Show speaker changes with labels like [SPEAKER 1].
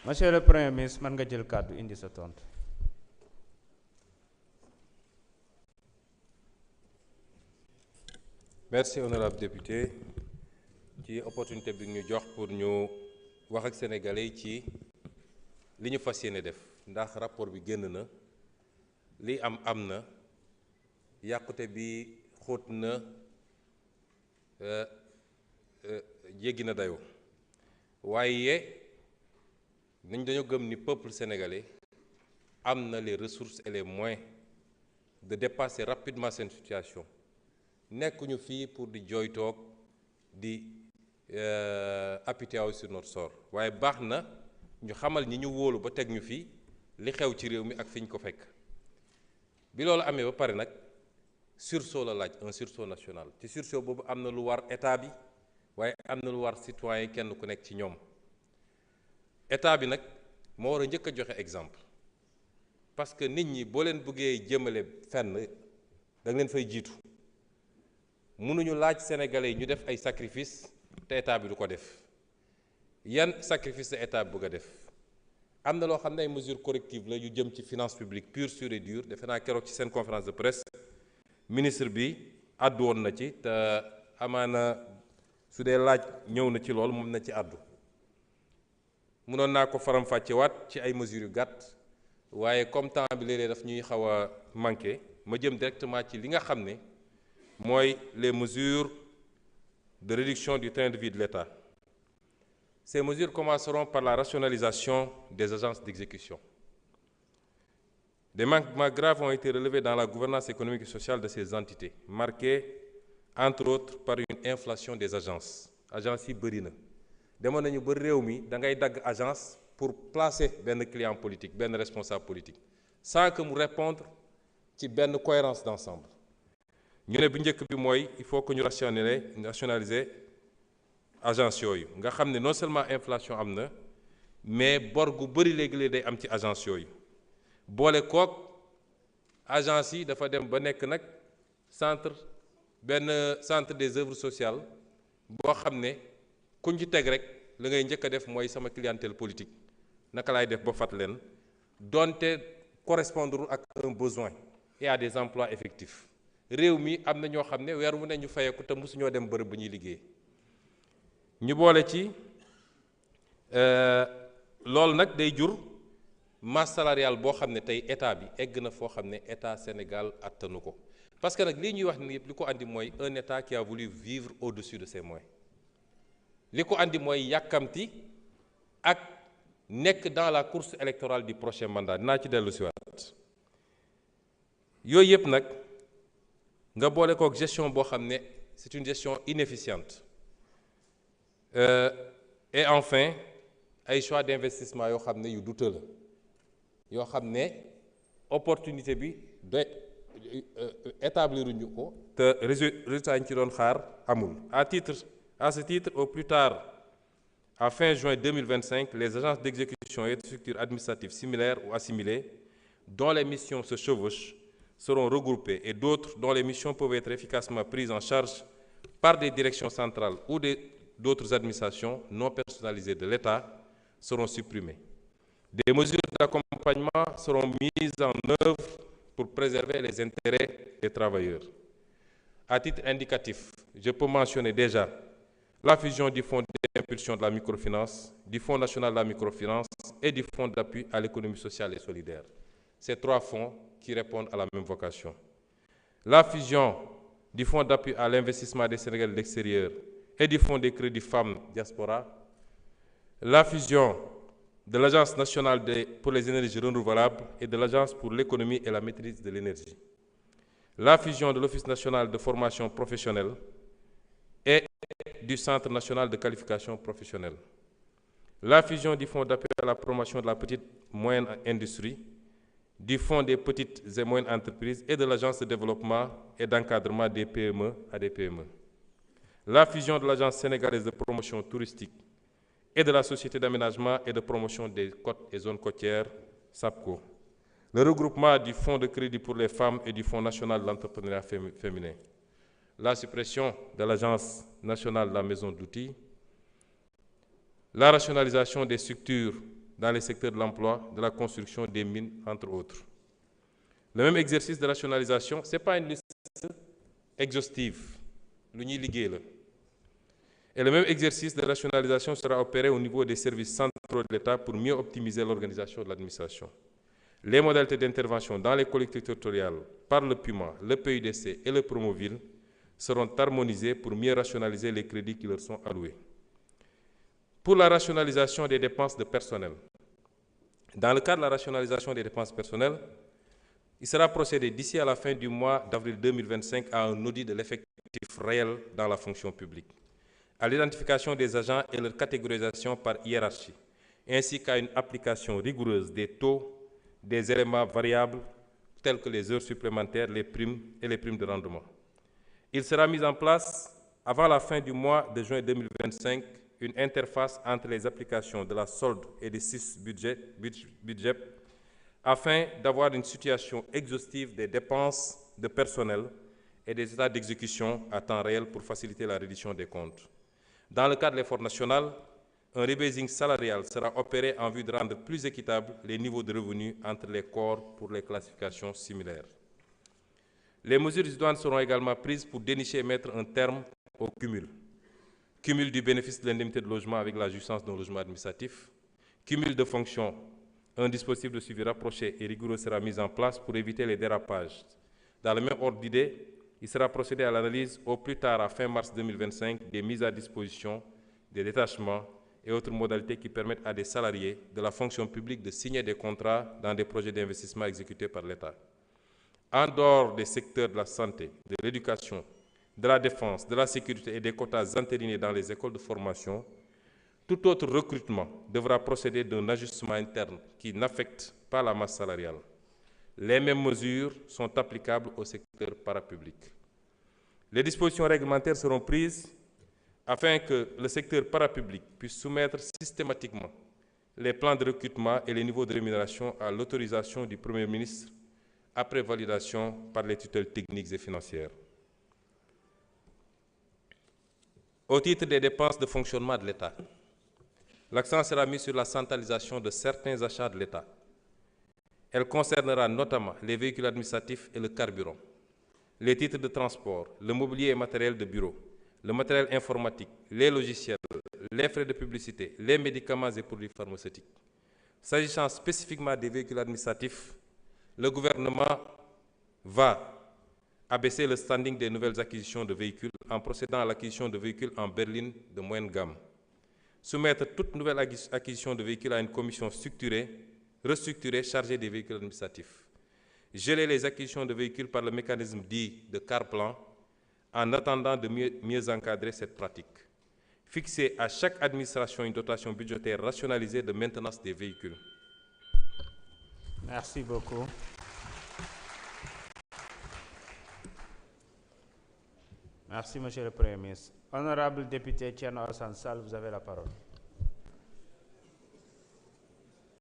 [SPEAKER 1] Monsieur le Premier ministre mën nga jël kàddu indi sa tontu.
[SPEAKER 2] Merci honorable député ci opportunité bi ñu jox pour ñu wax ak sénégalais yi ci li ñu fas yéene def ndax rapport bi génn na li am na yàqute bi xóot na jéggi na dayoo waaye nañ dañoo gëm ni peuple sénégalais am na les ressources et les moyens de dépasser rapidement cette situation. nekkuñu fii pour di jooytoog di apitoyer sur notre sort waaye baax na ñu xamal ñi ñu wóolu ba teg ñu fii li xew ci réew mi ak fi ñu ko fekk bi loolu amee ba pare nag sursaut la laaj un sursaut national ci sursaut boobu am na lu war état bi waaye am na lu war citoyen kenn ku nekk ci ñoom état bi nag moo war a njëkk a joxe exemple parce que nit ñi boo leen bëggee jëmale fenn da nga leen fay jiitu. mënuñu laaj sénégalais yi ñu def ay sacrifice te état bi du ko def yan sacrifice la état bi bëgg a def am na loo xam ne ay mesures correctives la yu jëm ci finance publique pure sûre et dure defe naa keroog ci seen conférence de presse ministre bi àddu woon na ci te amaana su dee laaj ñëw na ci lool moom na ci àddu mënoon naa ko faram-fàcce waat ci ay mesures yu gàtt waaye comme temps bi léeg-léeg daf ñuy xaw a manqué ma jëm directement ci li nga xam ne mooy les mesures de réduction du train de vie de l'État. Ces mesures commenceront par la rationalisation des agences d'exécution. Des manquements graves ont été relevés dans la gouvernance économique et sociale de ces entités, marquées entre autres par une inflation des agences. Agences yi bëri na demoon nañu ba réew mi da ngay dagg agence pour placer benn client politique benn responsable politique sans que mu répondre ci benn cohérence d'ensemble. ñu ne bu njëkk bi mooy il faut que ñu rationaliser agence yooyu nga xam ne non seulement inflation am na mais bor gu bëri léegi-léegi day am ci agence yooyu boole kook agence yi dafa dem ba nekk nag centre des œuvres sociales boo xam ne kuñ ci teg rek la ngay njëkk a def mooy sama clientèle politique naka laay def ba fat leen donte correspondre ak un besoin et à des emplois effectifs réew mi am na ñoo xam ne weer wu ne ñu fayeku te mosuñoo dem bërëb bu ñuy liggéey ñu boole ci loolu nag day jur masse salariale boo xam ne tey état bi egg na foo xam ne état Sénégal attanu ko parce que nag lii ñuy wax ni yëpp li ko andi mooy un état qui a voulu vivre au-dessus de ses moyens li ko andi mooy yàkkamti ak nekk dans la course électorale du prochain mandat dinaa ci dellu si waat yooyu yëpp nag nga boole kook gestion boo xam ne c'est une gestion inefficiente et enfin ay choix d'investissement yoo xam ne yu douteux la yoo xam ne opportunité bi de établiruñu ko te résultat yi ñu ci doon xaar amul à ce titre au plus tard à fin juin 2025 les agences d'exécution et de structures administratives similaires ou assimilées dont les missions se chevauchent seront regroupées et d'autres dont les missions peuvent être efficacement prises en charge par des directions centrales ou d'autres administrations non personnalisées de l'État seront supprimées. Des mesures d'accompagnement seront mises en œuvre pour préserver les intérêts des travailleurs. À titre indicatif, je peux mentionner déjà la fusion du Fonds d'impulsion de la microfinance, du Fonds national de la microfinance et du Fonds d'appui à l'économie sociale et solidaire. Ces trois fonds qui répondent à la même vocation. La fusion du Fonds d'appui à l'investissement des Sénégalais de l'extérieur et du Fonds des crédits femmes diaspora. La fusion de l'Agence nationale pour les énergies renouvelables et de l'Agence pour l'économie et la maîtrise de l'énergie. La fusion de l'Office national de formation professionnelle et du Centre national de qualification professionnelle. La fusion du Fonds d'appui à la promotion de la petite et moyenne industrie, du Fonds des petites et moyennes entreprises et de l'Agence de développement et d'encadrement des PME à des PME. La fusion de l'Agence sénégalaise de promotion touristique et de la Société d'aménagement et de promotion des côtes et zones côtières, SAPCO. Le regroupement du Fonds de crédit pour les femmes et du Fonds national de l'entrepreneuriat féminin. La suppression de l'Agence nationale de la maison d'outils. La rationalisation des structures dans les secteurs de l'emploi, de la construction, des mines, entre autres. Le même exercice de rationalisation, ce n'est pas une liste exhaustive, et le même exercice de rationalisation sera opéré au niveau des services centraux de l'État pour mieux optimiser l'organisation de l'administration. Les modalités d'intervention dans les collectivités territoriales par le PUMA, le PUDC et le Promoville seront harmonisées pour mieux rationaliser les crédits qui leur sont alloués. Pour la rationalisation des dépenses de personnel, dans le cadre de la rationalisation des dépenses personnelles, il sera procédé d'ici à la fin du mois d'avril 2025 à un audit de l'effectif réel dans la fonction publique, à l'identification des agents et leur catégorisation par hiérarchie, ainsi qu'à une application rigoureuse des taux des éléments variables tels que les heures supplémentaires, les primes et les primes de rendement. Il sera mis en place, avant la fin du mois de juin 2025, une interface entre les applications de la solde et des 6 budgets afin d'avoir une situation exhaustive des dépenses de personnel et des états d'exécution à temps réel pour faciliter la reddition des comptes. Dans le cadre de l'effort national, un rebasing salarial sera opéré en vue de rendre plus équitables les niveaux de revenus entre les corps pour les classifications similaires. Les mesures idoines seront également prises pour dénicher et mettre un terme au cumul. Cumul du bénéfice de l'indemnité de logement avec la jouissance d'un logement administratif, cumul de fonctions. Un dispositif de suivi rapproché et rigoureux sera mis en place pour éviter les dérapages. Dans le même ordre d'idée, il sera procédé à l'analyse au plus tard à fin mars 2025 des mises à disposition, des détachements et autres modalités qui permettent à des salariés de la fonction publique de signer des contrats dans des projets d'investissement exécutés par l'État. En dehors des secteurs de la santé, de l'éducation, de la défense, de la sécurité et des quotas entérinés dans les écoles de formation, tout autre recrutement devra procéder d'un ajustement interne qui n'affecte pas la masse salariale. Les mêmes mesures sont applicables au secteur parapublic. Les dispositions réglementaires seront prises afin que le secteur parapublic puisse soumettre systématiquement les plans de recrutement et les niveaux de rémunération à l'autorisation du Premier ministre après validation par les tutelles techniques et financières. Au titre des dépenses de fonctionnement de l'État, l'accent sera mis sur la centralisation de certains achats de l'État. Elle concernera notamment les véhicules administratifs et le carburant, les titres de transport, le mobilier et matériel de bureau, le matériel informatique, les logiciels, les frais de publicité, les médicaments et produits pharmaceutiques. S'agissant spécifiquement des véhicules administratifs, le gouvernement va abaisser le standing des nouvelles acquisitions de véhicules en procédant à l'acquisition de véhicules en berline de moyenne gamme. Soumettre toute nouvelle acquisition de véhicules à une commission restructurée chargée des véhicules administratifs. Geler les acquisitions de véhicules par le mécanisme dit de car-plan en attendant de mieux encadrer cette pratique. Fixer à chaque administration une dotation budgétaire rationalisée de maintenance des véhicules.
[SPEAKER 1] Merci beaucoup. Merci, Monsieur le Premier ministre. Honorable député Thierno Alassane Sall, vous avez la parole.